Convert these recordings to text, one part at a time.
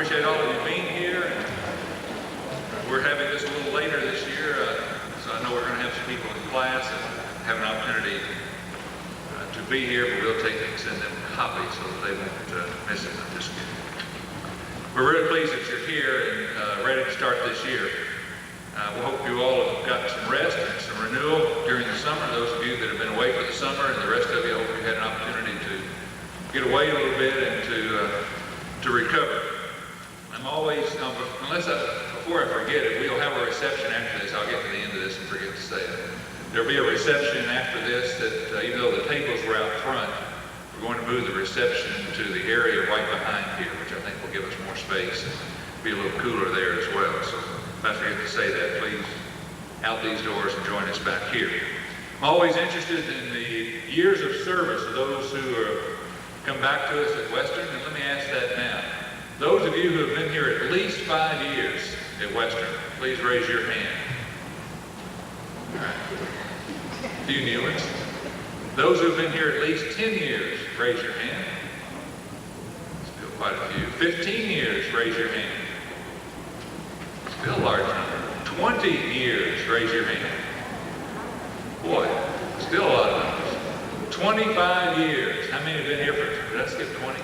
appreciate all of you being here. We're having this a little later this year, so I know we're going to have some people in class and have an opportunity to be here, but we'll take and send them copies so that they won't miss it. I'm just kidding. We're really pleased that you're here and ready to start this year. We hope you all have got some rest and some renewal during the summer. Those of you that have been away for the summer, and the rest of you, I hope you had an opportunity to get away a little bit and to recover. I'm always, before I forget it, we'll have a reception after this. I'll get to the end of this and forget to say it. There'll be a reception after this that even though the tables were out front, we're going to move the reception to the area right behind here, which I think will give us more space and be a little cooler there as well. So if I forget to say that, please out these doors and join us back here. I'm always interested in the years of service of those who come back to us at Western, and let me ask that now. Those of you who have been here at least 5 years at Western, please raise your hand. All right. A few new ones. Those who have been here at least 10 years, raise your hand. Still quite a few. 15 years, raise your hand. Still a large number. 20 years, raise your hand. Boy, still a lot of numbers. 25 years. How many have been here for, did I skip 20?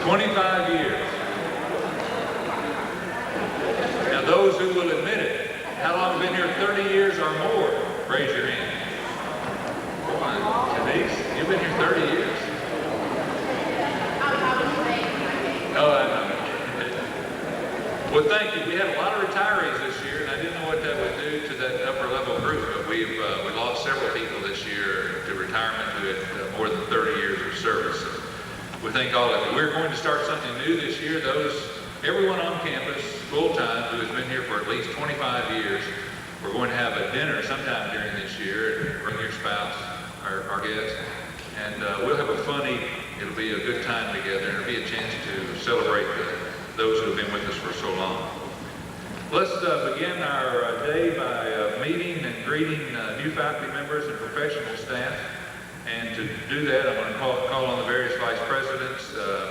25 years. Now those who will admit it, how long have been here? 30 years or more? Raise your hand. Come on, Denise, you've been here 30 years. Oh, I know. Well, thank you. We had a lot of retirees this year, and I didn't know what that would do to that upper level group, but we lost several people this year to retirement who had more than 30 years of service. So we thank all of you. We're going to start something new this year. Everyone on campus, full-time, who has been here for at least 25 years, we're going to have a dinner sometime during this year. Bring your spouse, our guests, and we'll have it'll be a good time together, and it'll be a chance to celebrate those who have been with us for so long. Let's begin our day by meeting and greeting new faculty members and professional staff. And to do that, I'm going to call on the various vice presidents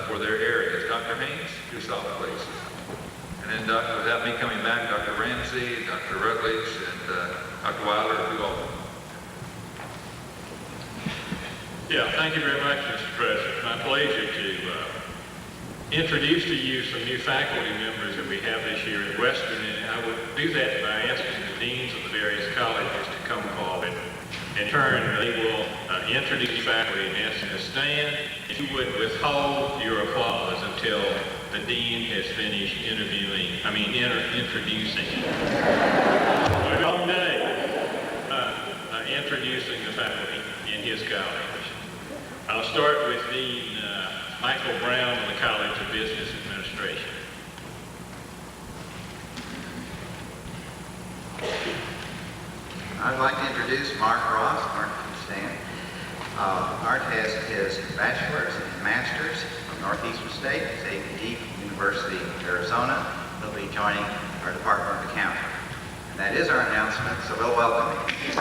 for their areas. Dr. Haynes, do soft, please. And then without me coming back, Dr. Ramsey, Dr. Rutledge, and Dr. Wilder, if you all. Yeah, thank you very much, Mr. President. It's my pleasure to introduce to you some new faculty members that we have this year at Western, and I would do that by asking the deans of the various colleges to come forward. In turn, they will introduce faculty and ask them to stand. If you would withhold your applause until the dean has finished introducing. A long day introducing the faculty in his college. I'll start with Dean Michael Brown of the College of Business Administration. I'd like to introduce Mark Ross. Mark can stand. Mark has his bachelor's and master's from Northeastern State, APD University of Arizona. He'll be joining our Department of Accounting. And that is our announcement, so we'll welcome him.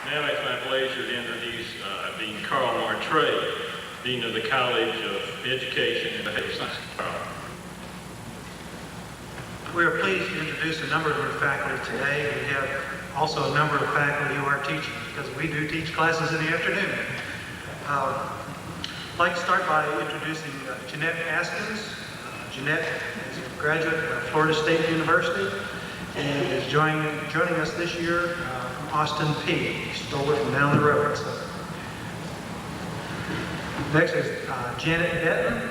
Now it's my pleasure to introduce Dean Carl Martray, Dean of the College of Education and Behavioral Science. Carl. We are pleased to introduce a number of new faculty today. We have also a number of faculty who are teaching, because we do teach classes in the afternoon. I'd like to start by introducing Jeanette Askins. Jeanette is a graduate of Florida State University and is joining us this year from Austin Peay. She stole it from down the road. So. Next is Janet Detman.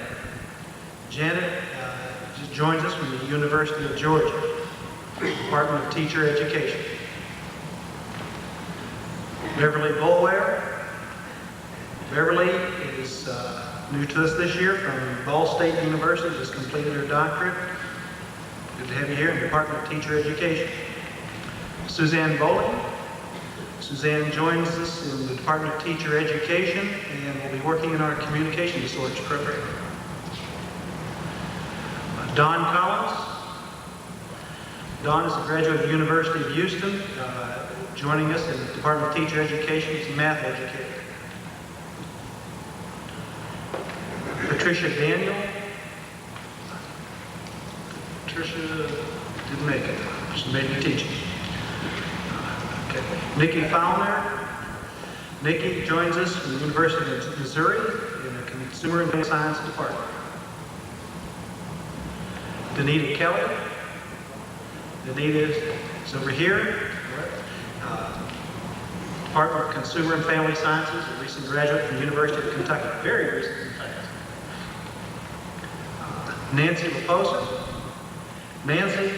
Janet just joins us from the University of Georgia, Department of Teacher Education. Beverly Boulware. Beverly is new to us this year from Ball State University, just completed her doctorate. Good to have you here in the Department of Teacher Education. Suzanne Bowling. Suzanne joins us in the Department of Teacher Education and will be working in our communication disorders program. Don Collins. Don is a graduate of the University of Houston, joining us in the Department of Teacher Education as a math educator. Patricia Daniel. Patricia didn't make it. She made me teaching. Okay. Nikki Fowler. Nikki joins us from the University of Missouri in the Consumer and Data Science Department. Danita Kelly. Danita is over here. Department of Consumer and Family Sciences, a recent graduate from the University of Kentucky. Very recent, in fact. Nancy Laposa. Nancy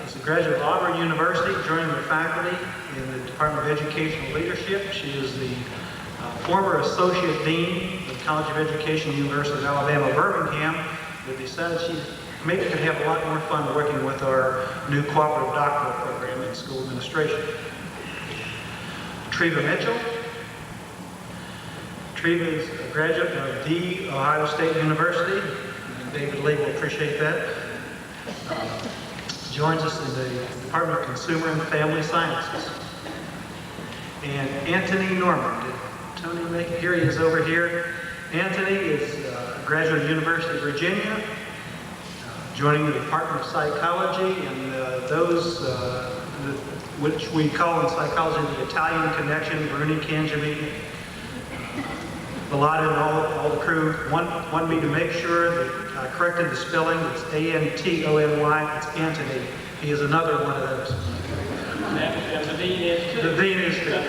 is a graduate of Auburn University, joining the faculty in the Department of Educational Leadership. She is the former Associate Dean of the College of Education, University of Alabama, Birmingham, but decided she maybe could have a lot more fun working with our new cooperative doctoral program in school administration. Treva Mitchell. Treva is a graduate of the Ohio State University, and David Lee will appreciate that. Joins us in the Department of Consumer and Family Sciences. And Anthony Norman. Did Tony make it? Here he is over here. Anthony is a graduate of the University of Virginia, joining the Department of Psychology, and which we call in psychology the Italian connection, Bruni Cangiamini, Bellotta, and all the crew want me to make sure that I corrected the spelling. It's A-N-T-O-N-Y. It's Anthony. He is another one of those. And the dean is too. The dean is too.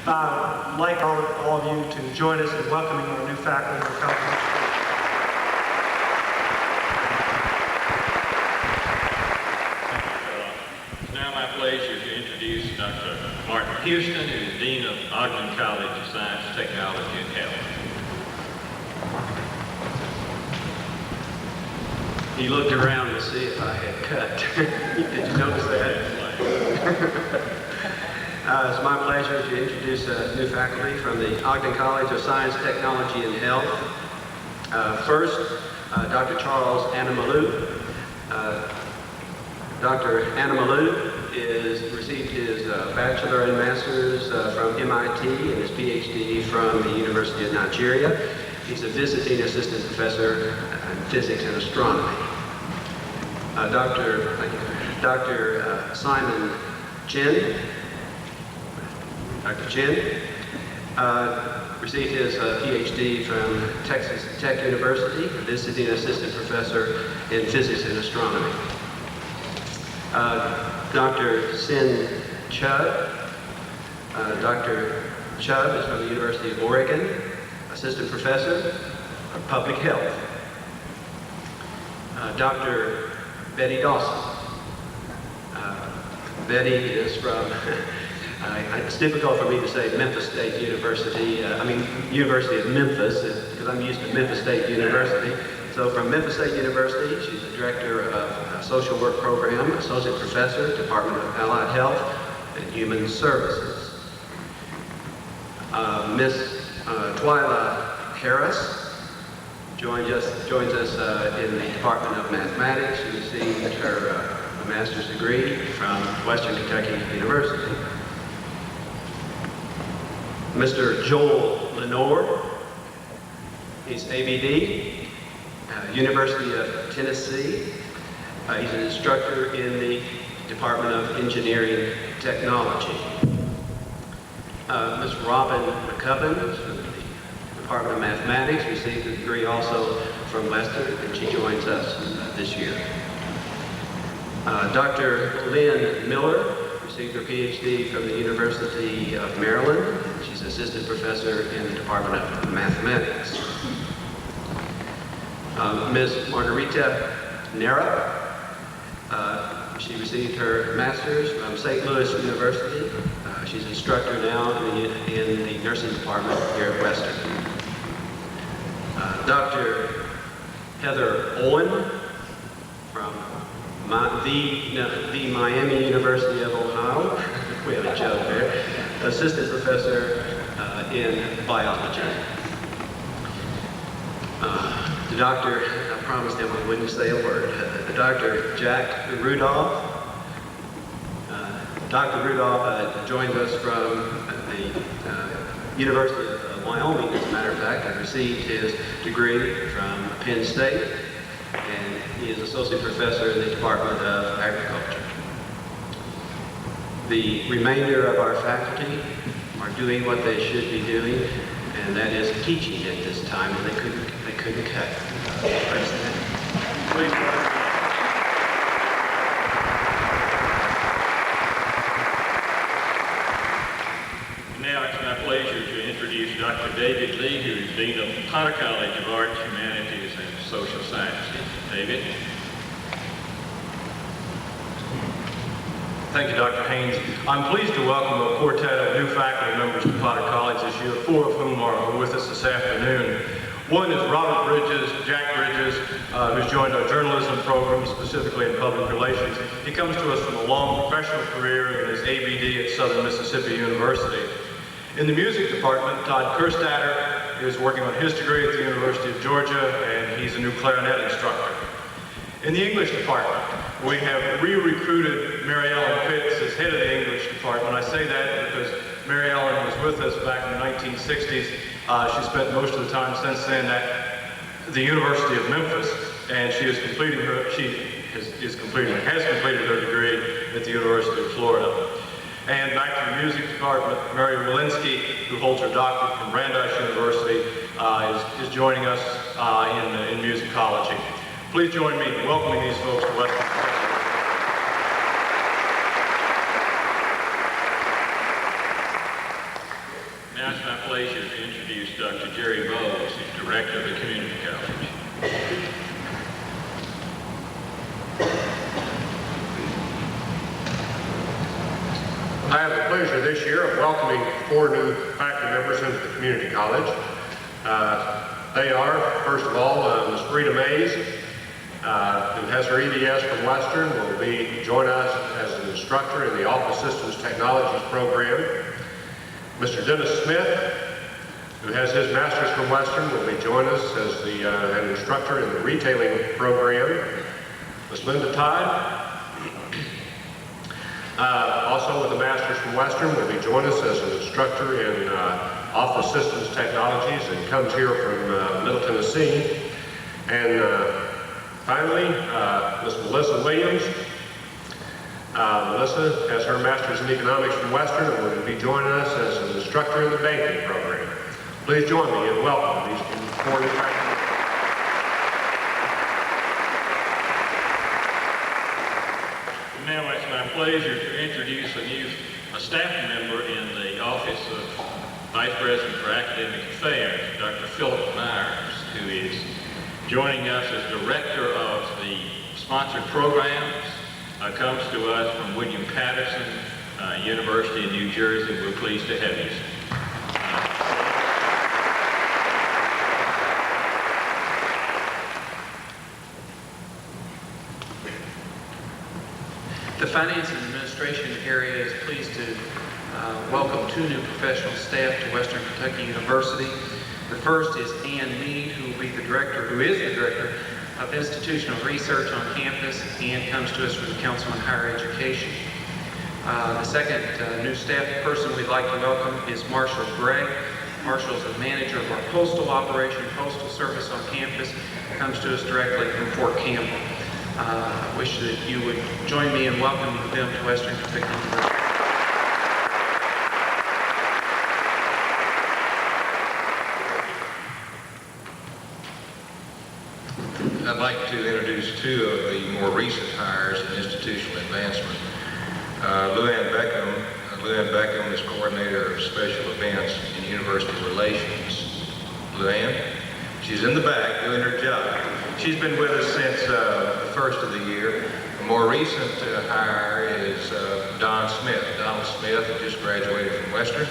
I'd like all of you to join us in welcoming our new faculty to the college. Pleasure to introduce Dr. Martin Houston, who is Dean of Ogden College of Science, Technology, and Health. He looked around to see if I had cut. Did you notice that? It's my pleasure to introduce new faculty from the Ogden College of Science, Technology, and Health. First, Dr. Charles Anamalou. Dr. Anamalou received his bachelor and master's from MIT and his PhD from the University of Nigeria. He's a visiting assistant professor in physics and astronomy. Dr. Simon Chen. Dr. Chen received his PhD from Texas Tech University, a visiting assistant professor in physics and astronomy. Dr. Sin Chubb. Dr. Chubb is from the University of Oregon, assistant professor of public health. Dr. Betty Dawson. Betty is from, it's difficult for me to say Memphis State University, University of Memphis, because I'm used to Memphis State University. So from Memphis State University, she's the director of a social work program, associate professor, Department of Allied Health and Human Services. Miss Twyla Harris joins us in the Department of Mathematics. She received her master's degree from Western Kentucky University. Mr. Joel Lenore, he's ABD. University of Tennessee. He's an instructor in the Department of Engineering Technology. Ms. Robin McCubbin from the Department of Mathematics received a degree also from Western, and she joins us this year. Dr. Lynn Miller received her PhD from the University of Maryland. She's assistant professor in the Department of Mathematics. Ms. Margarita Nera, she received her master's from St. Louis University. She's an instructor now in the nursing department here at Western. Dr. Heather Owen from the Miami University of Ohio. We have a joke there. Assistant professor in biology. The doctor, I promised him I wouldn't say a word. Dr. Jack Rudolph. Dr. Rudolph joined us from the University of Wyoming, as a matter of fact, and received his degree from Penn State, and he is associate professor in the Department of Agriculture. The remainder of our faculty are doing what they should be doing, and that is teaching at this time, and they couldn't cut. President. Please rise. Now it's my pleasure to introduce Dr. David Lee, who is Dean of Potter College of Arts, Humanities, and Social Sciences. David. Thank you, Dr. Haynes. I'm pleased to welcome a quartet of new faculty members to Potter College this year, 4 of whom are with us this afternoon. One is Robert Bridges, Jack Bridges, who's joined our journalism program, specifically in public relations. He comes to us from a long professional career in his ABD at Southern Mississippi University. In the music department, Todd Kerstatter is working on his degree at the University of Georgia, and he's a new clarinet instructor. In the English department, we have re-recruited Mary Ellen Pitts as head of the English department. I say that because Mary Ellen was with us back in the 1960s. She spent most of the time since then at the University of Memphis, and she is completing her, has completed her degree at the University of Florida. And back to the music department, Mary Walensky, who holds her doctorate from Brandeis University, is joining us in musicology. Please join me in welcoming these folks to Western Kentucky. Now it's my pleasure to introduce Dr. Jerry Bowles, who's Director of the Community College. I have the pleasure this year of welcoming 4 new faculty members into the community college. They are, first of all, Ms. Rita Mays, who has her EDS from Western, will join us as an instructor in the Office Systems Technologies program. Mr. Dennis Smith, who has his master's from Western, will join us as an instructor in the retailing program. Ms. Linda Todd, also with a master's from Western, will join us as an instructor in Office Systems Technologies and comes here from Middle Tennessee. And finally, Ms. Melissa Williams. Melissa has her master's in economics from Western and will be joining us as an instructor in the banking program. Please join me in welcoming these 4 new faculty. Now it's my pleasure to introduce a staff member in the Office of Vice President for Academic Affairs, Dr. Philip Myers, who is joining us as Director of the Sponsored Programs. Comes to us from William Patterson University in New Jersey. We're pleased to have you. The Finance and Administration area is pleased to welcome 2 new professional staff to Western Kentucky University. The first is Ann Mead, who is the Director of Institutional Research on campus and comes to us from the Council on Higher Education. The second new staff person we'd like to welcome is Marshall Gray. Marshall is the manager of our postal operation, postal service on campus, comes to us directly from Fort Campbell. I wish that you would join me in welcoming them to Western Kentucky University. I'd like to introduce 2 of the more recent hires in institutional advancement. Luann Beckham is Coordinator of Special Events in University Relations. Luann, she's in the back doing her job. She's been with us since the first of the year. A more recent hire is Don Smith. Donald Smith just graduated from Western.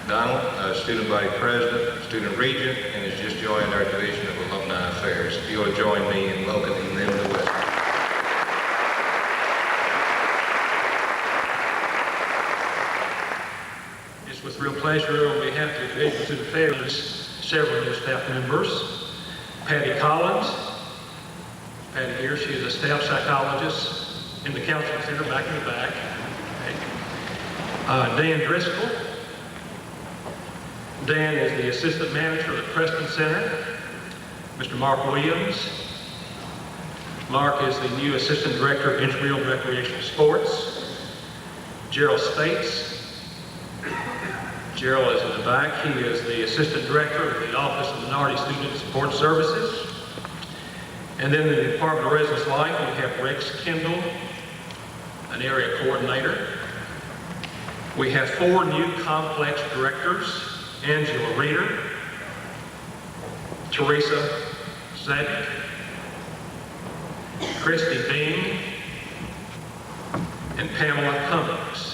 Donald, Student Body President, Student Regent, and has just joined our Division of Alumni Affairs. If you will join me in welcoming them to Western. It's with real pleasure on behalf of the Division of Student Affairs, several new staff members. Patty Collins. Patty here, she is a staff psychologist in the Counseling Center back in the back. Okay. Dan Driscoll. Dan is the assistant manager of the Preston Center. Mr. Mark Williams. Mark is the new assistant director of intramural recreational sports. Gerald States. Gerald is in the back. He is the assistant director of the Office of Minority Student Support Services. And then in the Department of Residence Life, we have Rex Kendall, an area coordinator. We have 4 new complex directors: Angela Reeder, Teresa Zadig, Christy Bean, and Pamela Cummings.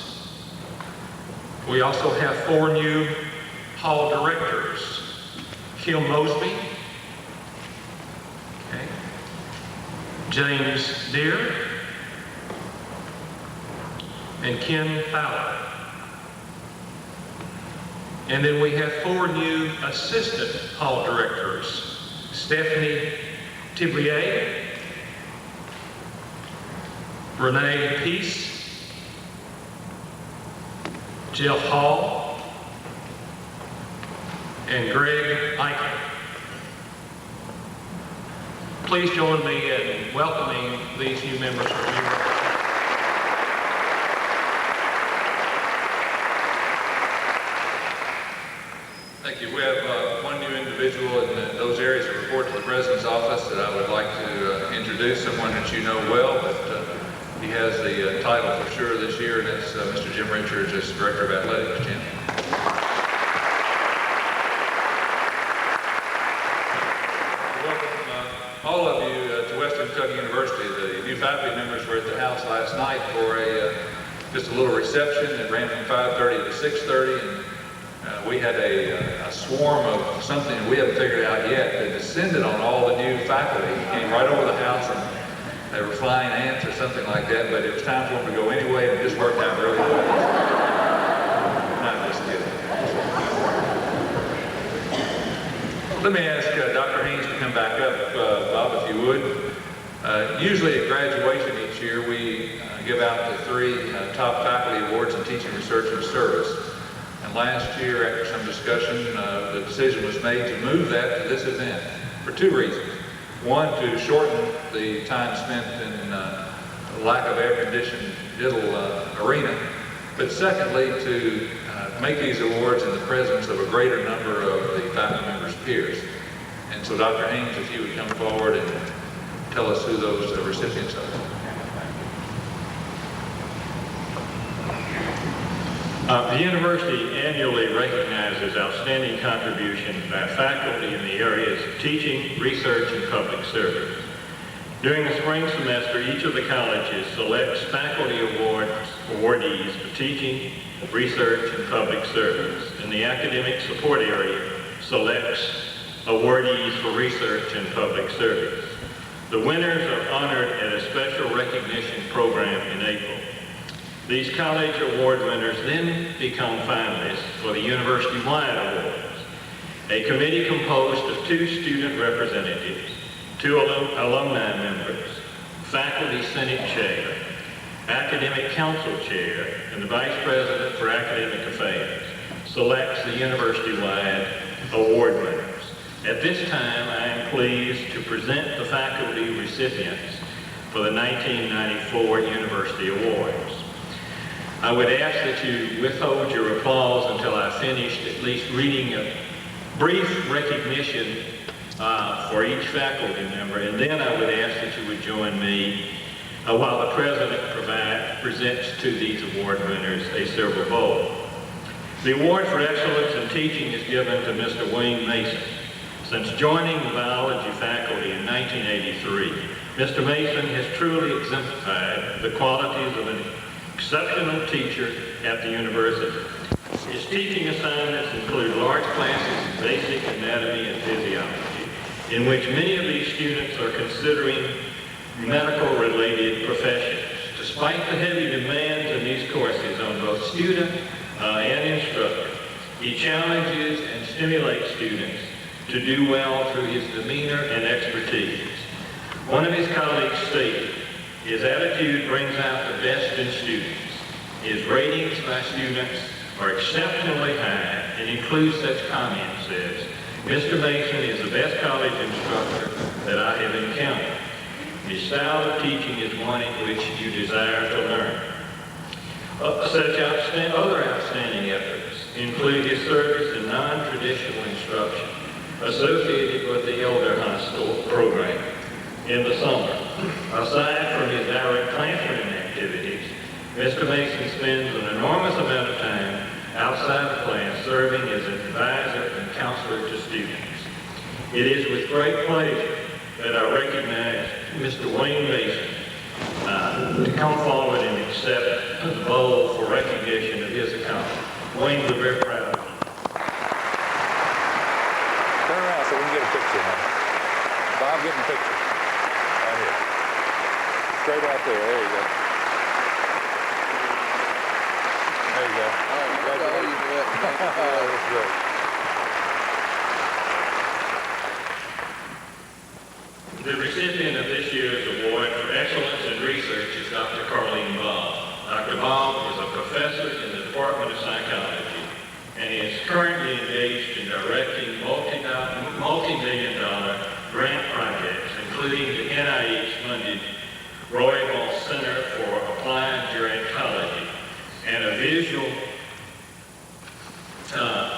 We also have 4 new hall directors: Kim Mosby, James Deere, and Ken Fowler. And then we have 4 new assistant hall directors: Stephanie Tiblier, Renee Peace, Jeff Hall, and Greg Eichen. Please join me in welcoming these new members of the Thank you. We have one new individual in those areas that report to the President's office that I would like to introduce, someone that you know well, but he has the title for sure this year, and that's Mr. Jim Richards as Director of Athletics. Jim. Welcome all of you to Western Kentucky University. The new faculty members were at the house last night for just a little reception that ran from 5:30 to 6:30, and we had a swarm of something that we haven't figured out yet that descended on all the new faculty. It came right over the house, and they were flying ants or something like that, but it was time for them to go anyway, and it just worked out really well. Not just kidding. Let me ask Dr. Haynes to come back up, Bob, if you would. Usually at graduation each year, we give out the 3 top faculty awards in teaching, research, and service. And last year, after some discussion, the decision was made to move that to this event for 2 reasons. One, to shorten the time spent in lack of air-conditioned diddle arena, but secondly, to make these awards in the presence of a greater number of the faculty members' peers. And so Dr. Haynes, if you would come forward and tell us who those recipients are. The university annually recognizes outstanding contributions by faculty in the areas of teaching, research, and public service. During the spring semester, each of the colleges selects faculty awardees for teaching, research, and public service. And the academic support area selects awardees for research and public service. The winners are honored at a special recognition program in April. These college award winners then become finalists for the university-wide awards. A committee composed of 2 student representatives, 2 alumni members, faculty senate chair, academic council chair, and the vice president for academic affairs selects the university-wide award winners. At this time, I am pleased to present the faculty recipients for the 1994 University Awards. I would ask that you withhold your applause until I finished at least reading a brief recognition for each faculty member, and then I would ask that you would join me while the President presents to these award winners a silver bowl. The award for excellence in teaching is given to Mr. Wayne Mason. Since joining the biology faculty in 1983, Mr. Mason has truly exemplified the qualities of an exceptional teacher at the university. His teaching assignments include large classes in basic anatomy and physiology, in which many of these students are considering medical-related professions. Despite the heavy demands of these courses on both student and instructor, he challenges and stimulates students to do well through his demeanor and expertise. One of his colleagues stated, "His attitude brings out the best in students. His ratings by students are exceptionally high and include such comments as, Mr. Mason is the best college instructor that I have encountered. His style of teaching is one in which you desire to learn. Other outstanding efforts include his service in non-traditional instruction associated with the Elder High School program in the summer. Aside from his direct classroom activities, Mr. Mason spends an enormous amount of time outside the class serving as an advisor and counselor to students. It is with great pleasure that I recognize Mr. Wayne Mason to come forward and accept the bowl for recognition of his accomplishment. Wayne, we're very proud of you. Turn around so we can get a picture now. Bob, getting a picture. Right here. Straight out there. There you go. There you go. That's great. The recipient of this year's award for excellence in research is Dr. Carleen Baum. Dr. Baum is a professor in the Department of Psychology and is currently engaged in directing multi-million-dollar grant projects, including the NIH-funded Roybal Center for Applied Gerontology and a visual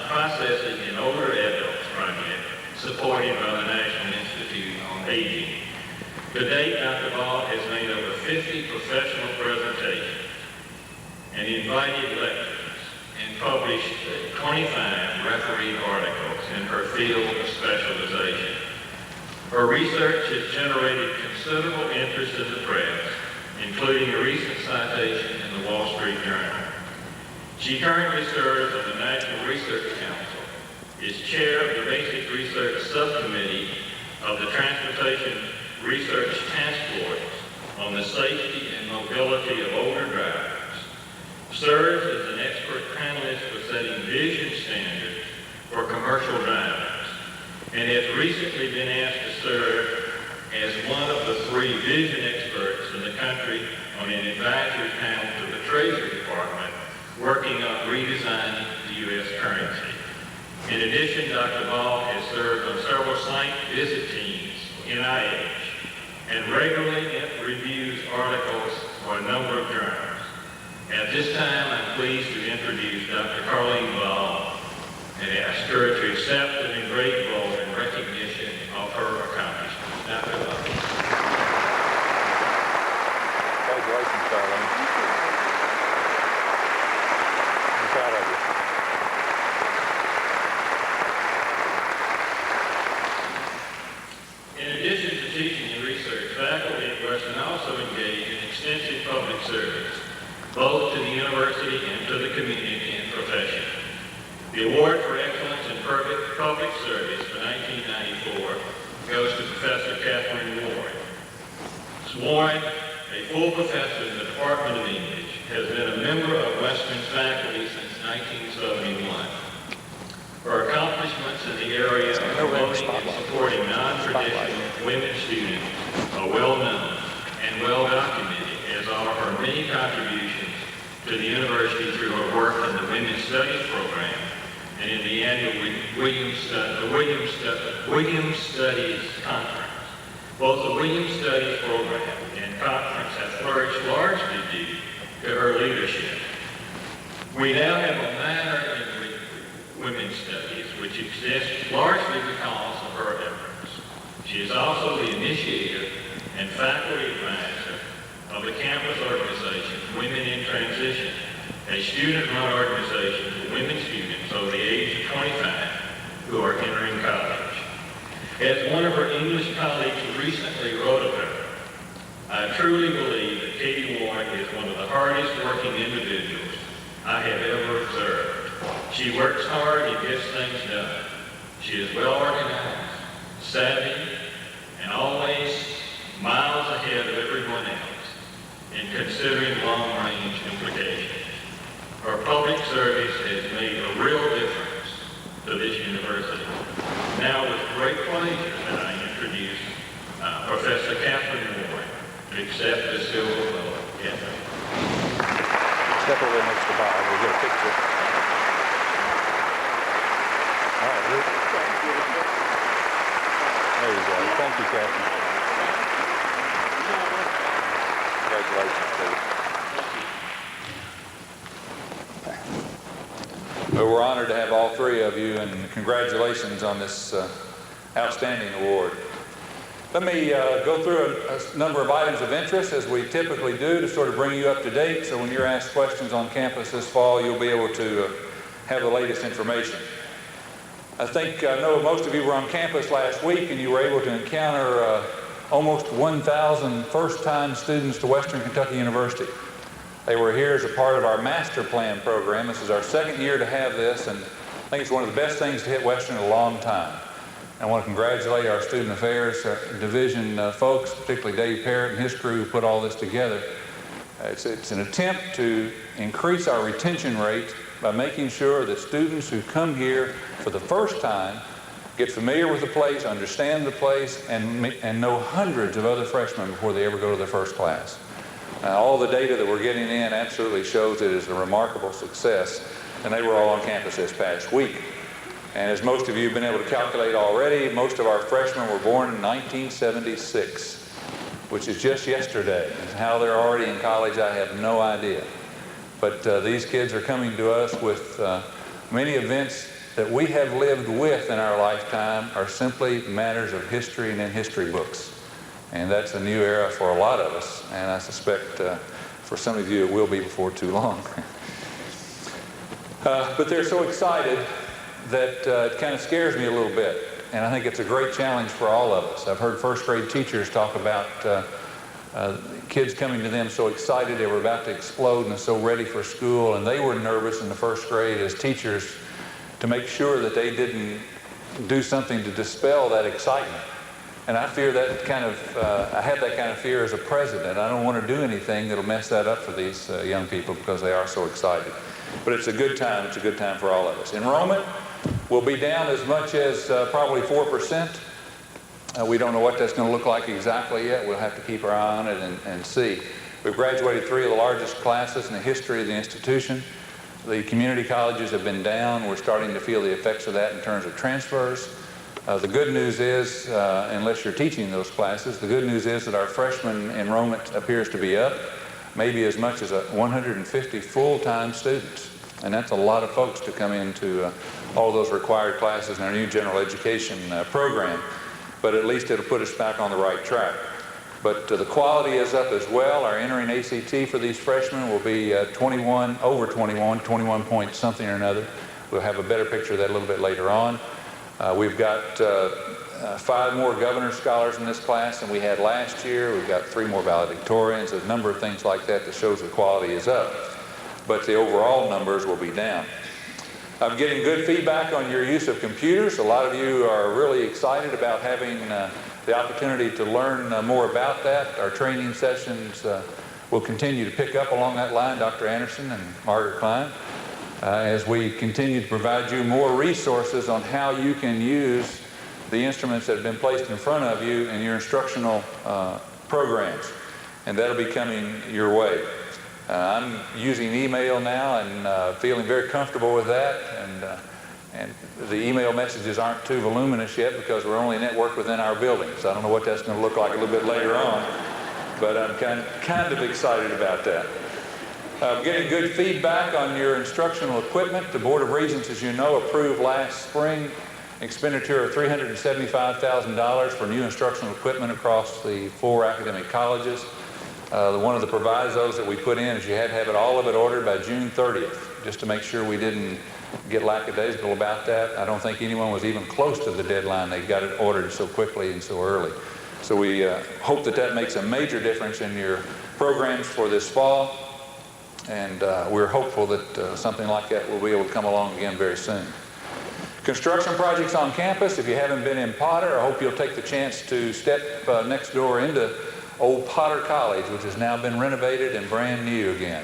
processing in older adults project supported by the National Institute on Aging. To date, Dr. Ball has made over 50 professional presentations and invited lectures and published 25 refereed articles in her field of specialization. Her research has generated considerable interest in the press, including a recent citation in the Wall Street Journal. She currently serves on the National Research Council, is chair of the Basic Research Subcommittee of the Transportation Research Task Force on the safety and mobility of older drivers, serves as an expert panelist for setting vision standards for commercial drivers, and has recently been asked to serve as one of the 3 vision experts in the country on an advisory panel to the Treasury Department working on redesigning the U.S. currency. In addition, Dr. Ball has served on several site visit teams for NIH and regularly reviews articles for a number of journals. At this time, I'm pleased to introduce Dr. Carleen Ball and ask her to accept an engraved bowl in recognition of her accomplishments. Dr. Ball. Congratulations, Carleen. I'm proud of you. In addition to teaching and research, faculty at Western also engage in extensive public service, both to the university and to the community and profession. The award for excellence in public service for 1994 goes to Professor Catherine Ward. Ward, a full professor in the Department of English, has been a member of Western's faculty since 1971. Her accomplishments in the area of promoting and supporting non-traditional women students are well known and well documented, as are her many contributions to the university through her work in the Women's Studies program and in the annual Williams Studies Conference. Both the Williams Studies program and conference have flourished largely due to her leadership. We now have a minor in Women's Studies, which exists largely because of her efforts. She is also the initiator and faculty advisor of the campus organization Women in Transition, a student-run organization for women students over the age of 25 who are entering college. As one of her English colleagues recently wrote of her, I truly believe that Katie Ward is one of the hardest working individuals I have ever observed. She works hard and gets things done. She is well organized, savvy, and always miles ahead of everyone else in considering long-range implications. Her public service has made a real difference to this university. Now, with great pleasure that I introduce Professor Catherine Ward to accept the silver bowl. Catherine. Step over next to Bob. We'll get a picture. you, Captain. Congratulations, Steve. Well, we're honored to have all three of you, and congratulations on this outstanding award. Let me go through a number of items of interest, as we typically do, to sort of bring you up to date, so when you're asked questions on campus this fall, you'll be able to have the latest information. I know most of you were on campus last week, and you were able to encounter almost 1,000 first-time students to Western Kentucky University. They were here as a part of our master plan program. This is our second year to have this, and I think it's one of the best things to hit Western in a long time. I want to congratulate our Student Affairs Division folks, particularly Dave Parrott and his crew, who put all this together. It's an attempt to increase our retention rate by making sure that students who come here for the first time get familiar with the place, understand the place, and know hundreds of other freshmen before they ever go to their first class. All the data that we're getting in absolutely shows it is a remarkable success, and they were all on campus this past week. And as most of you have been able to calculate already, most of our freshmen were born in 1976, which is just yesterday. And how they're already in college, I have no idea. But these kids are coming to us with many events that we have lived with in our lifetime are simply matters of history and in history books. And that's a new era for a lot of us, and I suspect for some of you it will be before too long. But they're so excited that it kind of scares me a little bit, and I think it's a great challenge for all of us. I've heard first grade teachers talk about kids coming to them so excited they were about to explode and so ready for school, and they were nervous in the first grade as teachers to make sure that they didn't do something to dispel that excitement. And I fear that kind of, I have that kind of fear as a president. I don't want to do anything that'll mess that up for these young people because they are so excited. But it's a good time. It's a good time for all of us. Enrollment will be down as much as probably 4%. We don't know what that's going to look like exactly yet. We'll have to keep our eye on it and see. We've graduated 3 of the largest classes in the history of the institution. The community colleges have been down. We're starting to feel the effects of that in terms of transfers. The good news is, unless you're teaching those classes, the good news is that our freshman enrollment appears to be up, maybe as much as 150 full-time students. And that's a lot of folks to come into all those required classes in our new general education program. But at least it'll put us back on the right track. But the quality is up as well. Our entering ACT for these freshmen will be 21 point something or another. We'll have a better picture of that a little bit later on. We've got 5 more governor's scholars in this class than we had last year. We've got 3 more valedictorians, a number of things like that that shows the quality is up. But the overall numbers will be down. I'm getting good feedback on your use of computers. A lot of you are really excited about having the opportunity to learn more about that. Our training sessions will continue to pick up along that line, Dr. Anderson and Margaret Klein, as we continue to provide you more resources on how you can use the instruments that have been placed in front of you in your instructional programs. And that'll be coming your way. I'm using email now and feeling very comfortable with that. And the email messages aren't too voluminous yet because we're only networked within our building. So I don't know what that's going to look like a little bit later on. But I'm kind of excited about that. Getting good feedback on your instructional equipment. The Board of Regents, as you know, approved last spring expenditure of $375,000 for new instructional equipment across the 4 academic colleges. One of the provisos that we put in is you had to have all of it ordered by June 30th, just to make sure we didn't get lackadaisical about that. I don't think anyone was even close to the deadline. They got it ordered so quickly and so early. So we hope that that makes a major difference in your programs for this fall. And we're hopeful that something like that will be able to come along again very soon. Construction projects on campus. If you haven't been in Potter, I hope you'll take the chance to step next door into old Potter College, which has now been renovated and brand new again.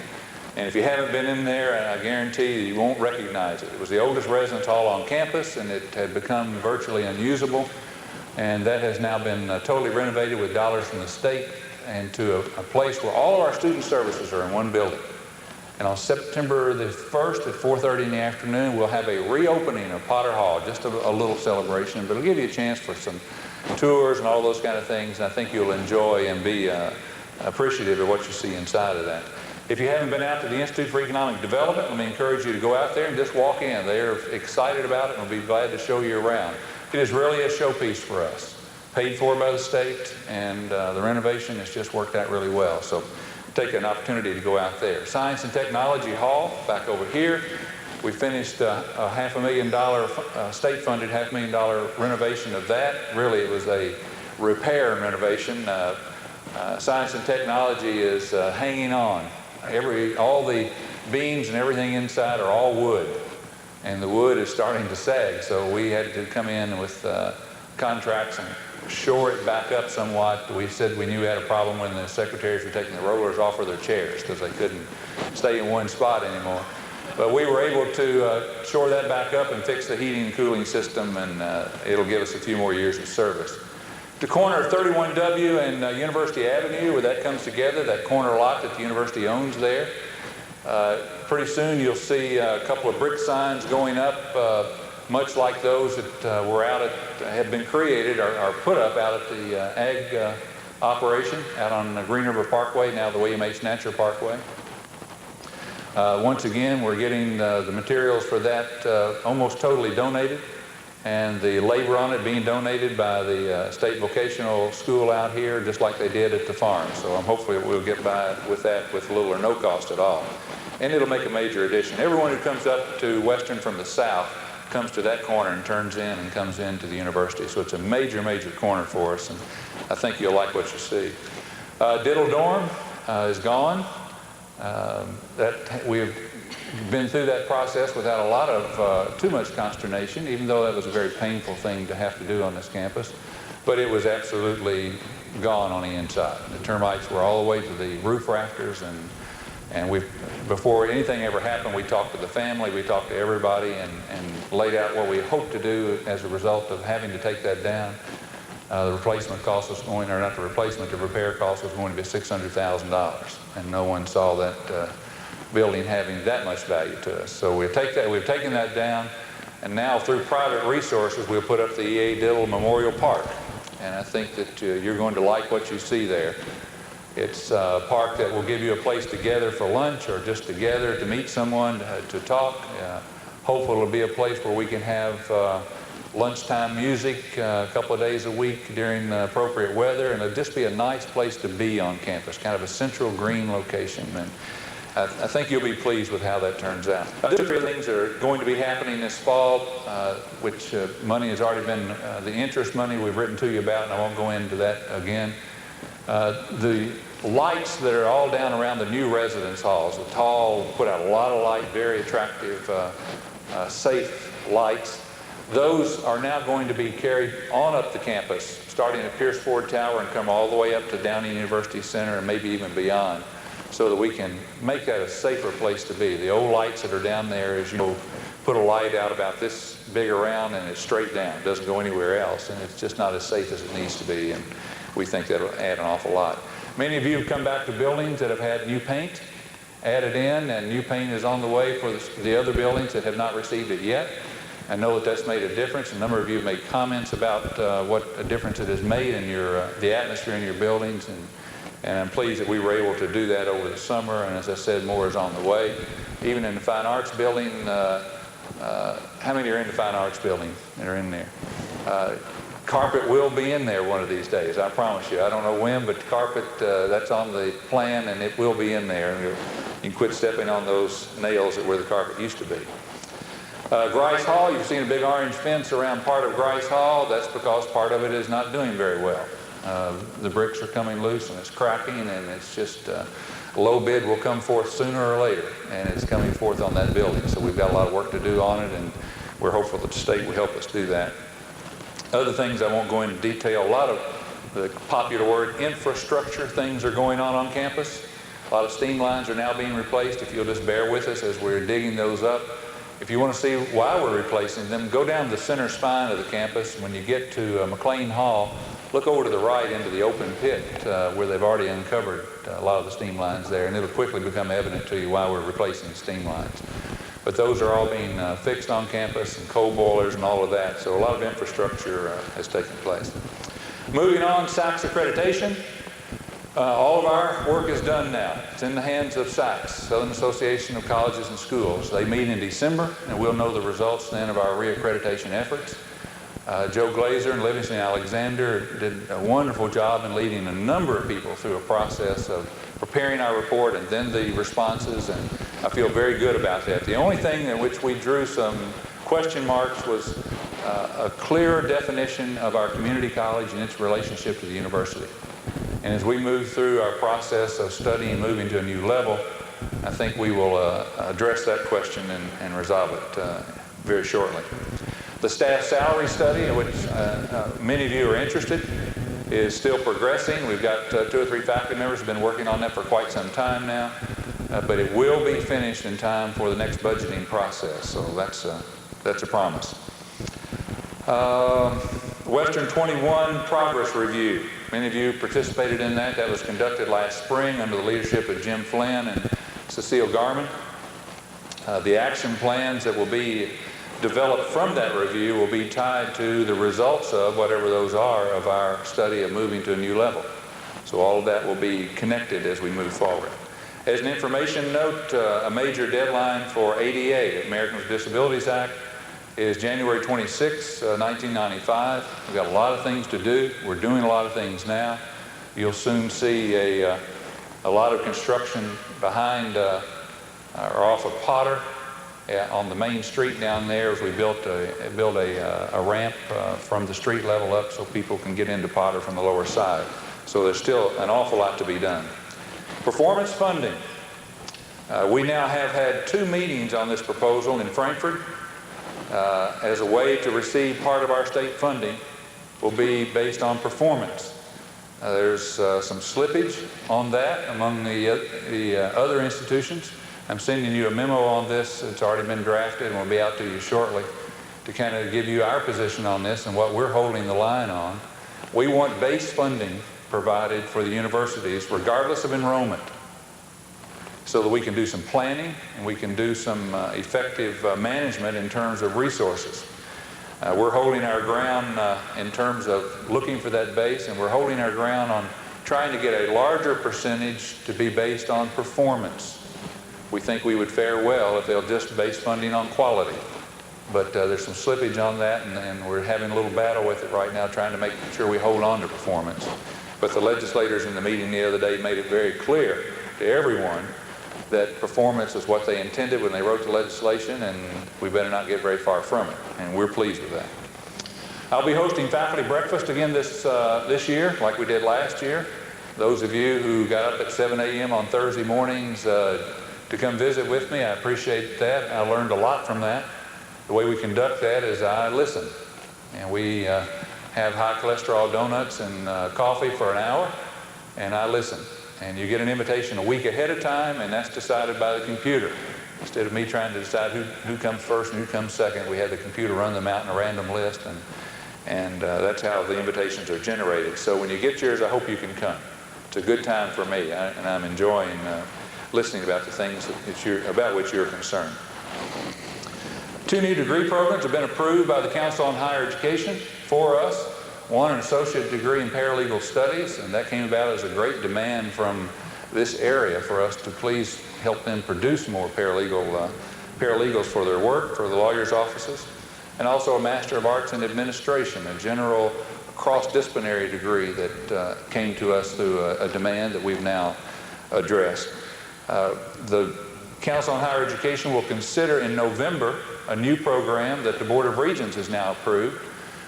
And if you haven't been in there, I guarantee you won't recognize it. It was the oldest residence hall on campus, and it had become virtually unusable. And that has now been totally renovated with dollars from the state and to a place where all of our student services are in one building. And on September the 1st at 4:30 in the afternoon, we'll have a reopening of Potter Hall, just a little celebration, but it'll give you a chance for some tours and all those kind of things. And I think you'll enjoy and be appreciative of what you see inside of that. If you haven't been out to the Institute for Economic Development, let me encourage you to go out there and just walk in. They are excited about it and will be glad to show you around. It is really a showpiece for us, paid for by the state, and the renovation has just worked out really well. So take an opportunity to go out there. Science and Technology Hall, back over here. We finished a $500,000 state-funded $500,000 renovation of that. Really, it was a repair and renovation. Science and Technology is hanging on. All the beams and everything inside are all wood, and the wood is starting to sag. So we had to come in with contracts and shore it back up somewhat. We said we knew we had a problem when the secretaries were taking the rollers off of their chairs because they couldn't stay in one spot anymore. But we were able to shore that back up and fix the heating and cooling system, and it'll give us a few more years of service. The corner of 31W and University Avenue, where that comes together, that corner lot that the university owns there, pretty soon you'll see a couple of brick signs going up, much like those that were out at, have been created or put up out at the ag operation out on the Green River Parkway, now the William H. Natcher Parkway. Once again, we're getting the materials for that almost totally donated, and the labor on it being donated by the state vocational school out here, just like they did at the farm. So hopefully we'll get by with that with little or no cost at all. And it'll make a major addition. Everyone who comes up to Western from the south comes to that corner and turns in and comes into the university. So it's a major, major corner for us, and I think you'll like what you see. Diddle Dorm is gone. We've been through that process without a lot of too much consternation, even though that was a very painful thing to have to do on this campus. But it was absolutely gone on the inside. The termites were all the way to the roof rafters, and before anything ever happened, we talked to the family, we talked to everybody, and laid out what we hoped to do as a result of having to take that down. The replacement cost was going, or not the replacement, the repair cost was going to be $600,000, and no one saw that building having that much value to us. So we've taken that down, and now through private resources, we'll put up the E.A. Diddle Memorial Park, and I think that you're going to like what you see there. It's a park that will give you a place to gather for lunch or just to gather to meet someone, to talk. Hopefully it'll be a place where we can have lunchtime music a couple of days a week during appropriate weather, and it'll just be a nice place to be on campus, kind of a central green location. And I think you'll be pleased with how that turns out. Two things are going to be happening this fall, which money has already been, the interest money we've written to you about, and I won't go into that again. The lights that are all down around the new residence halls, the tall, put out a lot of light, very attractive, safe lights. Those are now going to be carried on up the campus, starting at Pierce Ford Tower and come all the way up to Downey University Center and maybe even beyond, so that we can make that a safer place to be. The old lights that are down there, as you know, put a light out about this big around and it's straight down. It doesn't go anywhere else, and it's just not as safe as it needs to be, and we think that'll add an awful lot. Many of you have come back to buildings that have had new paint added in, and new paint is on the way for the other buildings that have not received it yet. I know that that's made a difference. A number of you have made comments about what a difference it has made in the atmosphere in your buildings, and I'm pleased that we were able to do that over the summer, and as I said, more is on the way. Even in the Fine Arts building, how many are in the Fine Arts building that are in there? Carpet will be in there one of these days, I promise you. I don't know when, but carpet, that's on the plan, and it will be in there. You can quit stepping on those nails where the carpet used to be. Grice Hall, you've seen a big orange fence around part of Grice Hall. That's because part of it is not doing very well. The bricks are coming loose and it's cracking, and it's just low bid will come forth sooner or later, and it's coming forth on that building. So we've got a lot of work to do on it, and we're hopeful that the state will help us do that. Other things I won't go into detail. A lot of the popular word infrastructure things are going on campus. A lot of steam lines are now being replaced. If you'll just bear with us as we're digging those up. If you want to see why we're replacing them, go down the center spine of the campus. When you get to McLean Hall, look over to the right into the open pit where they've already uncovered a lot of the steam lines there, and it'll quickly become evident to you why we're replacing steam lines. But those are all being fixed on campus, and coal boilers and all of that, so a lot of infrastructure has taken place. Moving on, SACS accreditation. All of our work is done now. It's in the hands of SACS, Southern Association of Colleges and Schools. They meet in December, and we'll know the results then of our reaccreditation efforts. Joe Glazer and Livingston Alexander did a wonderful job in leading a number of people through a process of preparing our report and then the responses, and I feel very good about that. The only thing in which we drew some question marks was a clearer definition of our community college and its relationship to the university. And as we move through our process of studying and moving to a new level, I think we will address that question and resolve it very shortly. The staff salary study, in which many of you are interested, is still progressing. We've got 2 or 3 faculty members who have been working on that for quite some time now, but it will be finished in time for the next budgeting process, so that's a promise. Western 21 Progress Review. Many of you participated in that. That was conducted last spring under the leadership of Jim Flynn and Cecile Garman. The action plans that will be developed from that review will be tied to the results of whatever those are of our study of moving to a new level. So all of that will be connected as we move forward. As an information note, a major deadline for ADA, Americans with Disabilities Act, is January 26, 1995. We've got a lot of things to do. We're doing a lot of things now. You'll soon see a lot of construction behind or off of Potter on the main street down there, as we build a ramp from the street level up so people can get into Potter from the lower side. So there's still an awful lot to be done. Performance funding. We now have had 2 meetings on this proposal in Frankfurt. As a way to receive part of our state funding will be based on performance. There's some slippage on that among the other institutions. I'm sending you a memo on this. It's already been drafted and will be out to you shortly to kind of give you our position on this and what we're holding the line on. We want base funding provided for the universities regardless of enrollment, so that we can do some planning and we can do some effective management in terms of resources. We're holding our ground in terms of looking for that base, and we're holding our ground on trying to get a larger percentage to be based on performance. We think we would fare well if they'll just base funding on quality. But there's some slippage on that, and we're having a little battle with it right now, trying to make sure we hold on to performance. But the legislators in the meeting the other day made it very clear to everyone that performance is what they intended when they wrote the legislation, and we better not get very far from it, and we're pleased with that. I'll be hosting faculty breakfast again this year, like we did last year. Those of you who got up at 7 a.m. on Thursday mornings to come visit with me, I appreciate that. I learned a lot from that. The way we conduct that is I listen, and we have high cholesterol donuts and coffee for an hour, and I listen. And you get an invitation a week ahead of time, and that's decided by the computer. Instead of me trying to decide who comes first and who comes second, we have the computer run them out in a random list, and that's how the invitations are generated. So when you get yours, I hope you can come. It's a good time for me, and I'm enjoying listening about the things about which you're concerned. 2 new degree programs have been approved by the Council on Higher Education for us. One, an associate degree in paralegal studies, and that came about as a great demand from this area for us to please help them produce more paralegals for their work, for the lawyers' offices. And also a Master of Arts in Administration, a general cross-disciplinary degree that came to us through a demand that we've now addressed. The Council on Higher Education will consider in November a new program that the Board of Regents has now approved,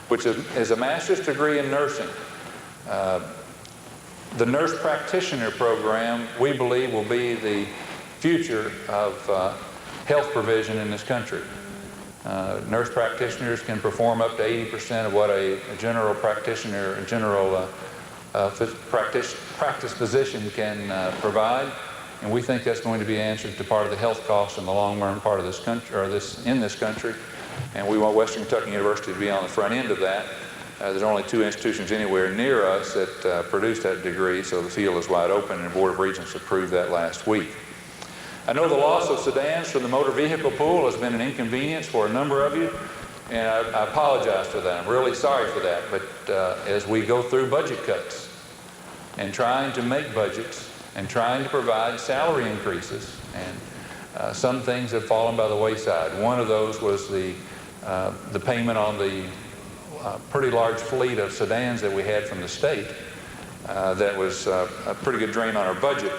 which is a master's degree in nursing. The nurse practitioner program, we believe, will be the future of health provision in this country. Nurse practitioners can perform up to 80% of what a general practitioner, a general practice physician can provide. And we think that's going to be answered to part of the health costs in the long run part of this country, or in this country. And we want Western Kentucky University to be on the front end of that. There's only 2 institutions anywhere near us that produce that degree, so the field is wide open, and the Board of Regents approved that last week. I know the loss of sedans from the motor vehicle pool has been an inconvenience for a number of you. And I apologize for that. I'm really sorry for that. But as we go through budget cuts and trying to make budgets and trying to provide salary increases, and some things have fallen by the wayside. One of those was the payment on the pretty large fleet of sedans that we had from the state. That was a pretty good drain on our budget,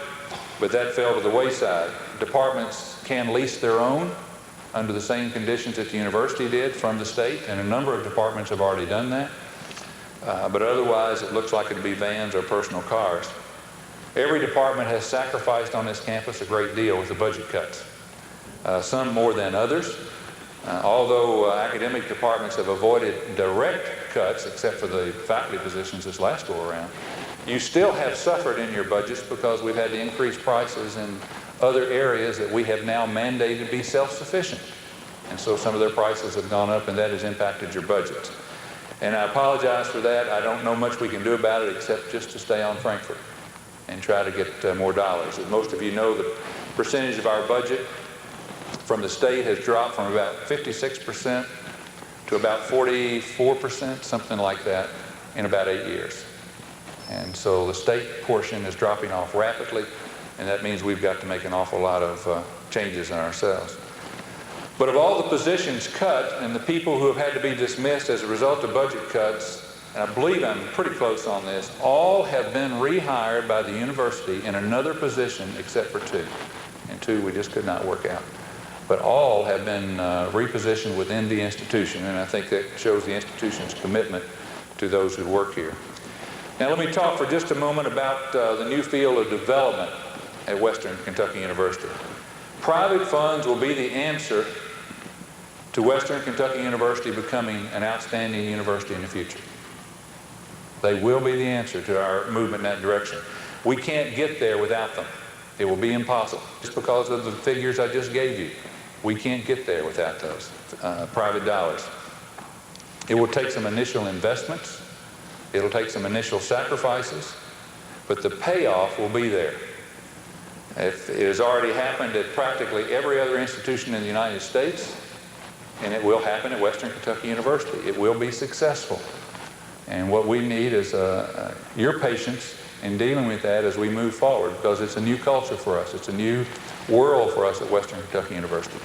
but that fell to the wayside. Departments can lease their own under the same conditions that the university did from the state, and a number of departments have already done that. But otherwise, it looks like it'll be vans or personal cars. Every department has sacrificed on this campus a great deal with the budget cuts, some more than others. Although academic departments have avoided direct cuts, except for the faculty positions this last go around, you still have suffered in your budgets because we've had to increase prices in other areas that we have now mandated to be self-sufficient. And so some of their prices have gone up, and that has impacted your budgets. And I apologize for that. I don't know much we can do about it except just to stay on Frankfurt and try to get more dollars. As most of you know, the percentage of our budget from the state has dropped from about 56% to about 44%, something like that, in about 8 years. And so the state portion is dropping off rapidly, and that means we've got to make an awful lot of changes in ourselves. But of all the positions cut and the people who have had to be dismissed as a result of budget cuts, and I believe I'm pretty close on this, all have been rehired by the university in another position except for two. And two we just could not work out. But all have been repositioned within the institution, and I think that shows the institution's commitment to those who work here. Now let me talk for just a moment about the new field of development at Western Kentucky University. Private funds will be the answer to Western Kentucky University becoming an outstanding university in the future. They will be the answer to our movement in that direction. We can't get there without them. It will be impossible. Just because of the figures I just gave you, we can't get there without those private dollars. It will take some initial investments. It'll take some initial sacrifices, but the payoff will be there. It has already happened at practically every other institution in the United States, and it will happen at Western Kentucky University. It will be successful. And what we need is your patience in dealing with that as we move forward, because it's a new culture for us. It's a new world for us at Western Kentucky University.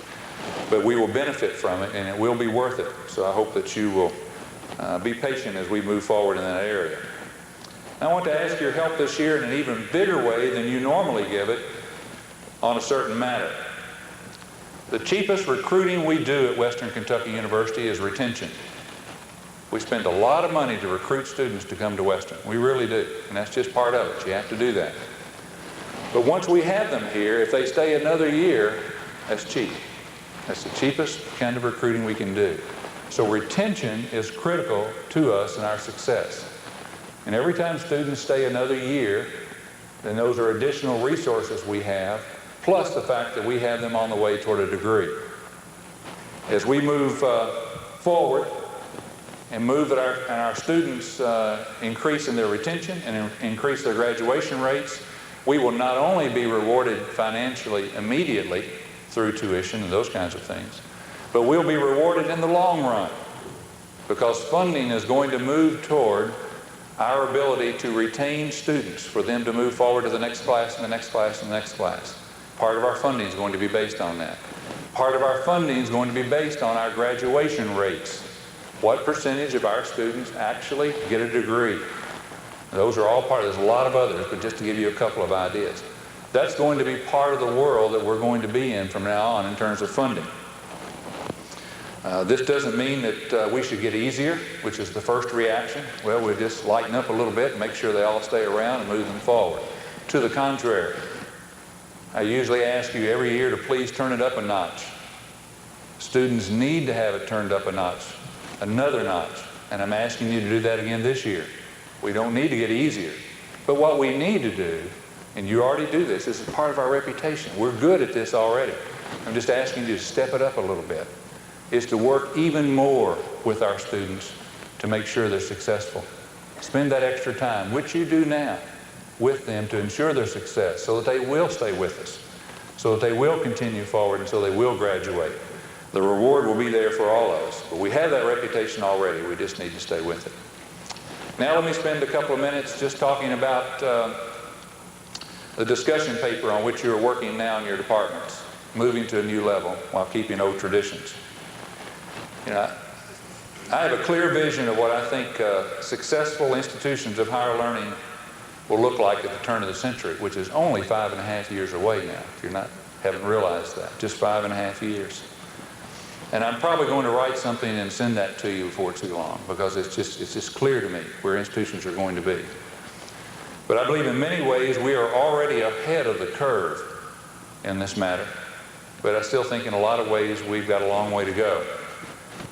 But we will benefit from it, and it will be worth it. So I hope that you will be patient as we move forward in that area. I want to ask your help this year in an even bigger way than you normally give it on a certain matter. The cheapest recruiting we do at Western Kentucky University is retention. We spend a lot of money to recruit students to come to Western. We really do, and that's just part of it. You have to do that. But once we have them here, if they stay another year, that's cheap. That's the cheapest kind of recruiting we can do. So retention is critical to us and our success. And every time students stay another year, then those are additional resources we have, plus the fact that we have them on the way toward a degree. As we move forward and move that our students increase in their retention and increase their graduation rates, we will not only be rewarded financially immediately through tuition and those kinds of things, but we'll be rewarded in the long run, because funding is going to move toward our ability to retain students, for them to move forward to the next class and the next class and the next class. Part of our funding is going to be based on that. Part of our funding is going to be based on our graduation rates. What percentage of our students actually get a degree? Those are all part of, there's a lot of others, but just to give you a couple of ideas. That's going to be part of the world that we're going to be in from now on in terms of funding. This doesn't mean that we should get easier, which is the first reaction. Well, we'll just lighten up a little bit and make sure they all stay around and move them forward. To the contrary, I usually ask you every year to please turn it up a notch. Students need to have it turned up a notch, another notch, and I'm asking you to do that again this year. We don't need to get easier, but what we need to do, and you already do this is part of our reputation. We're good at this already. I'm just asking you to step it up a little bit, is to work even more with our students to make sure they're successful. Spend that extra time, which you do now, with them to ensure their success, so that they will stay with us, so that they will continue forward, and so they will graduate. The reward will be there for all of us. But we have that reputation already. We just need to stay with it. Now let me spend a couple of minutes just talking about the discussion paper on which you're working now in your departments, moving to a new level while keeping old traditions. You know, I have a clear vision of what I think successful institutions of higher learning will look like at the turn of the century, which is only 5.5 years away now, if you haven't realized that, just 5.5 years. And I'm probably going to write something and send that to you before too long, because it's just clear to me where institutions are going to be. But I believe in many ways we are already ahead of the curve in this matter. But I still think in a lot of ways we've got a long way to go.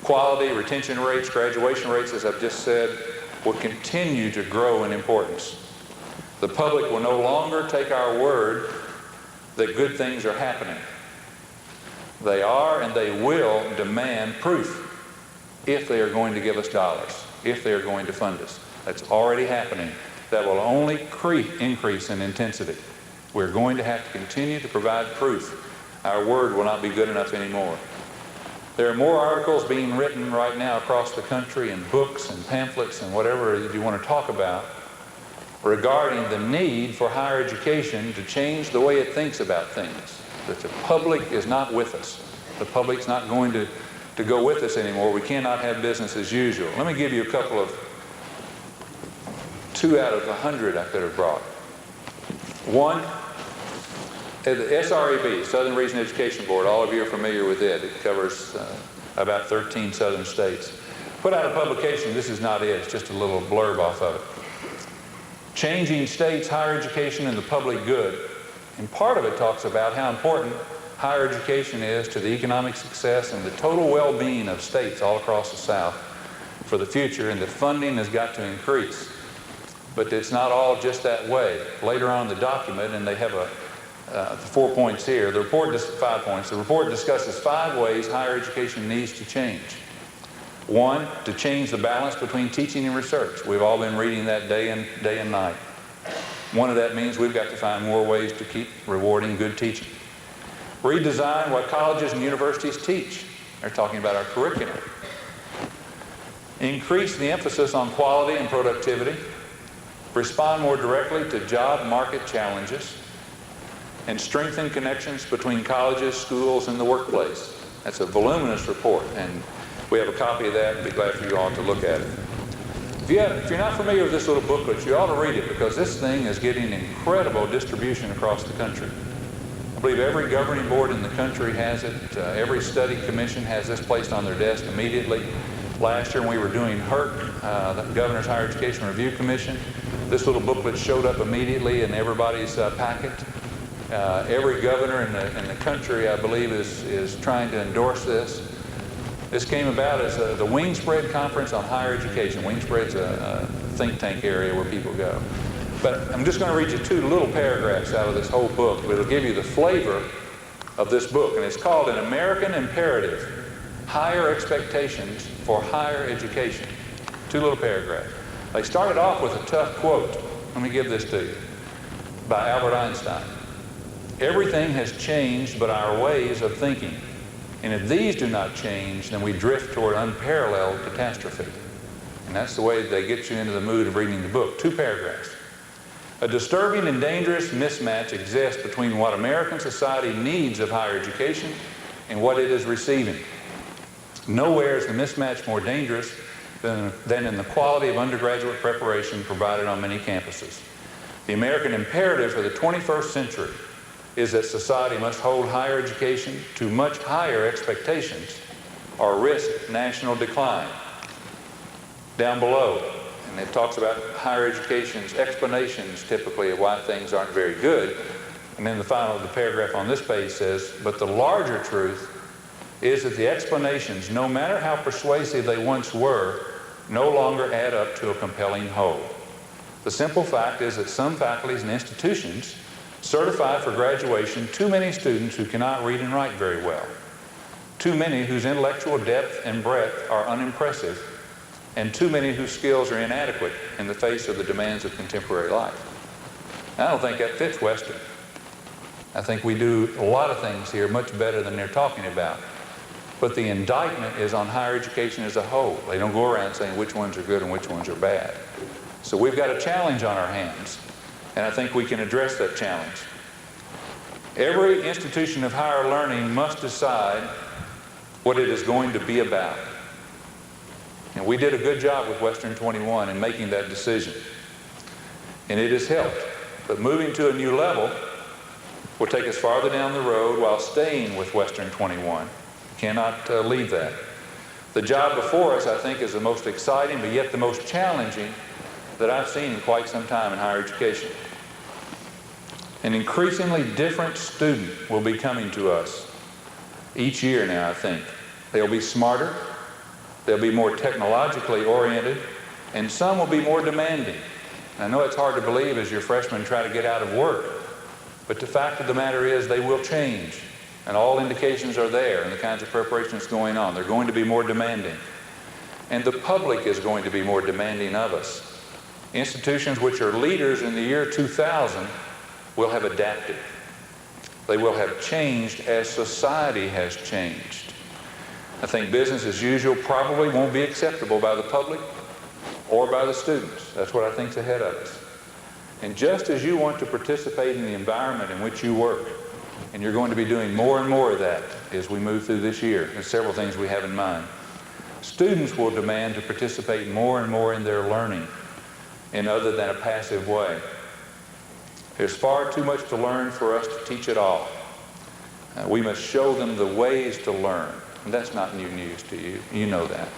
Quality, retention rates, graduation rates, as I've just said, will continue to grow in importance. The public will no longer take our word that good things are happening. They are and they will demand proof if they are going to give us dollars, if they are going to fund us. That's already happening. That will only increase in intensity. We're going to have to continue to provide proof. Our word will not be good enough anymore. There are more articles being written right now across the country, and books and pamphlets and whatever you want to talk about, regarding the need for higher education to change the way it thinks about things. That the public is not with us. The public's not going to go with us anymore. We cannot have business as usual. Let me give you a couple of 2 out of 100 I could have brought. One, the SREB, Southern Region Education Board, all of you are familiar with it. It covers about 13 southern states. Put out a publication, this is not it, it's just a little blurb off of it. Changing States, Higher Education and the Public Good. And part of it talks about how important higher education is to the economic success and the total well-being of states all across the South for the future, and that funding has got to increase. But it's not all just that way. Later on in the document, and they have the 4 points here, the report, 5 points, the report discusses 5 ways higher education needs to change. 1, to change the balance between teaching and research. We've all been reading that day and night. One of that means we've got to find more ways to keep rewarding good teaching. Redesign what colleges and universities teach. They're talking about our curriculum. Increase the emphasis on quality and productivity. Respond more directly to job market challenges. And strengthen connections between colleges, schools, and the workplace. That's a voluminous report, and we have a copy of that and be glad for you all to look at it. If you're not familiar with this little booklet, you ought to read it, because this thing is getting incredible distribution across the country. I believe every governing board in the country has it. Every study commission has this placed on their desk immediately. Last year when we were doing HERC, the Governor's Higher Education Review Commission, this little booklet showed up immediately in everybody's packet. Every governor in the country, I believe, is trying to endorse this. This came about as the Wingspread Conference on Higher Education. Wingspread's a think tank area where people go. But I'm just going to read you 2 little paragraphs out of this whole book, but it'll give you the flavor of this book. And it's called An American Imperative, Higher Expectations for Higher Education. 2 little paragraphs. They started off with a tough quote. Let me give this to you. By Albert Einstein. Everything has changed but our ways of thinking. And if these do not change, then we drift toward unparalleled catastrophe. And that's the way they get you into the mood of reading the book. 2 paragraphs. A disturbing and dangerous mismatch exists between what American society needs of higher education and what it is receiving. Nowhere is the mismatch more dangerous than in the quality of undergraduate preparation provided on many campuses. The American imperative for the 21st century is that society must hold higher education to much higher expectations or risk national decline. Down below, and it talks about higher education's explanations typically of why things aren't very good. And then the paragraph on this page says, but the larger truth is that the explanations, no matter how persuasive they once were, no longer add up to a compelling whole. The simple fact is that some faculties and institutions certify for graduation too many students who cannot read and write very well, too many whose intellectual depth and breadth are unimpressive, and too many whose skills are inadequate in the face of the demands of contemporary life. I don't think that fits Western. I think we do a lot of things here much better than they're talking about. But the indictment is on higher education as a whole. They don't go around saying which ones are good and which ones are bad. So we've got a challenge on our hands, and I think we can address that challenge. Every institution of higher learning must decide what it is going to be about. And we did a good job with Western 21 in making that decision. And it has helped. But moving to a new level will take us farther down the road while staying with Western 21. Cannot leave that. The job before us, I think, is the most exciting, but yet the most challenging that I've seen in quite some time in higher education. An increasingly different student will be coming to us each year now, I think. They'll be smarter, they'll be more technologically oriented, and some will be more demanding. I know it's hard to believe as your freshmen try to get out of work, but the fact of the matter is they will change, and all indications are there in the kinds of preparation that's going on. They're going to be more demanding. And the public is going to be more demanding of us. Institutions which are leaders in the year 2000 will have adapted. They will have changed as society has changed. I think business as usual probably won't be acceptable by the public or by the students. That's what I think is ahead of us. And just as you want to participate in the environment in which you work, and you're going to be doing more and more of that as we move through this year, there's several things we have in mind. Students will demand to participate more and more in their learning in other than a passive way. There's far too much to learn for us to teach it all. We must show them the ways to learn. And that's not new news to you. You know that.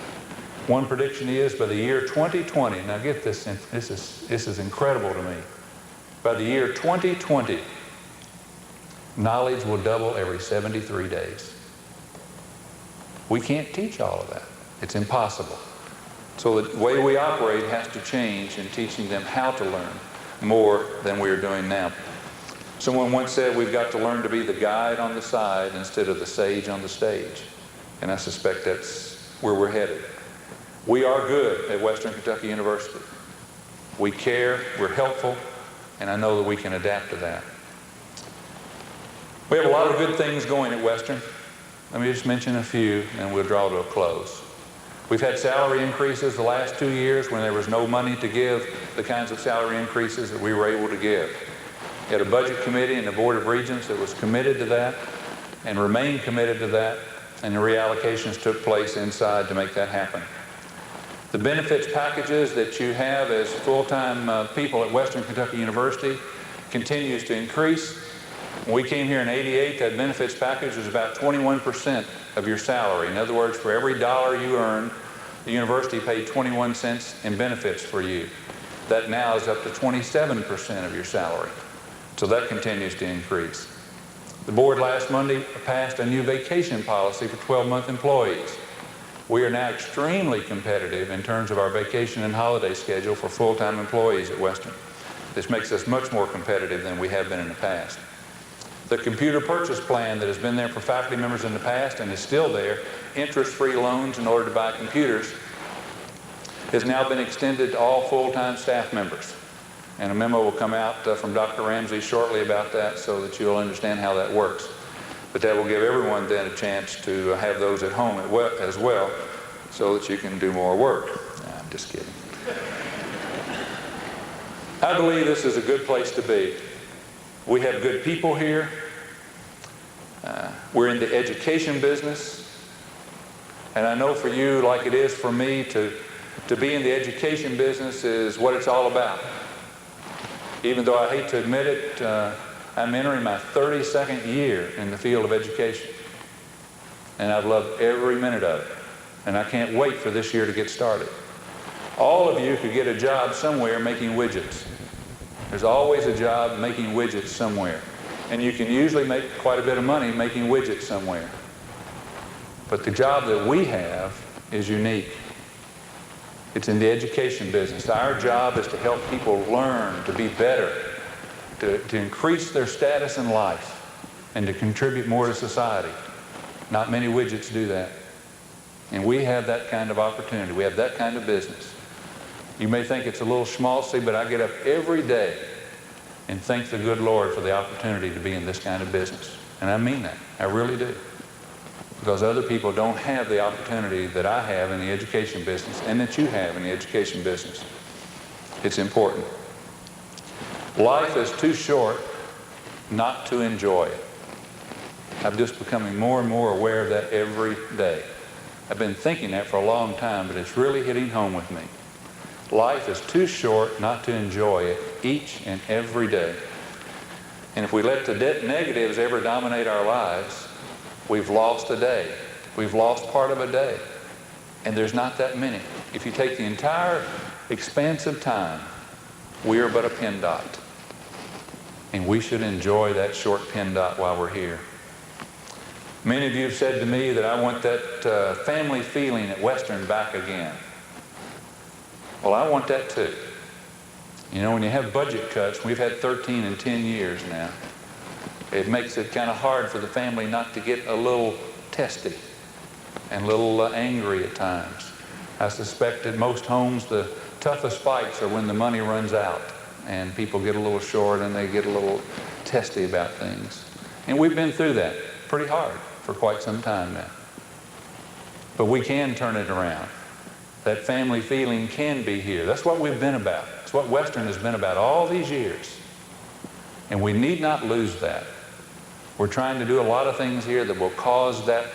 One prediction is by the year 2020, now get this, this is incredible to me. By the year 2020, knowledge will double every 73 days. We can't teach all of that. It's impossible. So the way we operate has to change in teaching them how to learn more than we are doing now. Someone once said we've got to learn to be the guide on the side instead of the sage on the stage. And I suspect that's where we're headed. We are good at Western Kentucky University. We care, we're helpful, and I know that we can adapt to that. We have a lot of good things going at Western. Let me just mention a few, and we'll draw to a close. We've had salary increases the last 2 years when there was no money to give the kinds of salary increases that we were able to give. We had a budget committee and the Board of Regents that was committed to that and remained committed to that, and the reallocations took place inside to make that happen. The benefits packages that you have as full-time people at Western Kentucky University continues to increase. When we came here in '88, that benefits package was about 21% of your salary. In other words, for every dollar you earned, the university paid 21 cents in benefits for you. That now is up to 27% of your salary. So that continues to increase. The board last Monday passed a new vacation policy for 12-month employees. We are now extremely competitive in terms of our vacation and holiday schedule for full-time employees at Western. This makes us much more competitive than we have been in the past. The computer purchase plan that has been there for faculty members in the past and is still there, interest-free loans in order to buy computers, has now been extended to all full-time staff members. And a memo will come out from Dr. Ramsey shortly about that so that you'll understand how that works. But that will give everyone then a chance to have those at home as well so that you can do more work. Nah, I'm just kidding. I believe this is a good place to be. We have good people here. We're in the education business. And I know for you, like it is for me, to be in the education business is what it's all about. Even though I hate to admit it, I'm entering my 32nd year in the field of education. And I've loved every minute of it. And I can't wait for this year to get started. All of you could get a job somewhere making widgets. There's always a job making widgets somewhere. And you can usually make quite a bit of money making widgets somewhere. But the job that we have is unique. It's in the education business. Our job is to help people learn to be better, to increase their status in life, and to contribute more to society. Not many widgets do that. And we have that kind of opportunity. We have that kind of business. You may think it's a little schmaltzy, but I get up every day and thank the good Lord for the opportunity to be in this kind of business. And I mean that. I really do. because other people don't have the opportunity that I have in the education business and that you have in the education business. It's important. Life is too short not to enjoy it. I'm just becoming more and more aware of that every day. I've been thinking that for a long time, but it's really hitting home with me. Life is too short not to enjoy it each and every day. And if we let the negatives ever dominate our lives, we've lost a day. We've lost part of a day. And there's not that many. If you take the entire expanse of time, we are but a pin dot. And we should enjoy that short pin dot while we're here. Many of you have said to me that I want that family feeling at Western back again. Well, I want that too. You know, when you have budget cuts, we've had 13 in 10 years now, it makes it kind of hard for the family not to get a little testy and a little angry at times. I suspect at most homes the toughest fights are when the money runs out and people get a little short and they get a little testy about things. And we've been through that pretty hard for quite some time now. But we can turn it around. That family feeling can be here. That's what we've been about. It's what Western has been about all these years. And we need not lose that. We're trying to do a lot of things here that will cause that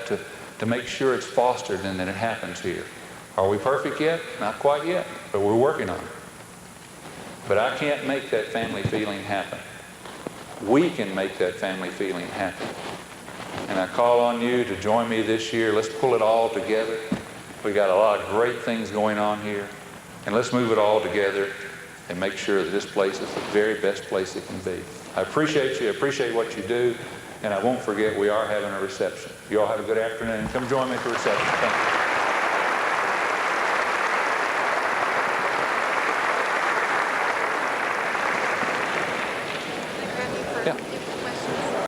to make sure it's fostered and that it happens here. Are we perfect yet? Not quite yet, but we're working on it. But I can't make that family feeling happen. We can make that family feeling happen. And I call on you to join me this year. Let's pull it all together. We got a lot of great things going on here. And let's move it all together and make sure that this place is the very best place it can be. I appreciate you. I appreciate what you do. And I won't forget, we are having a reception. You all have a good afternoon. Come join me at the reception. Thank you.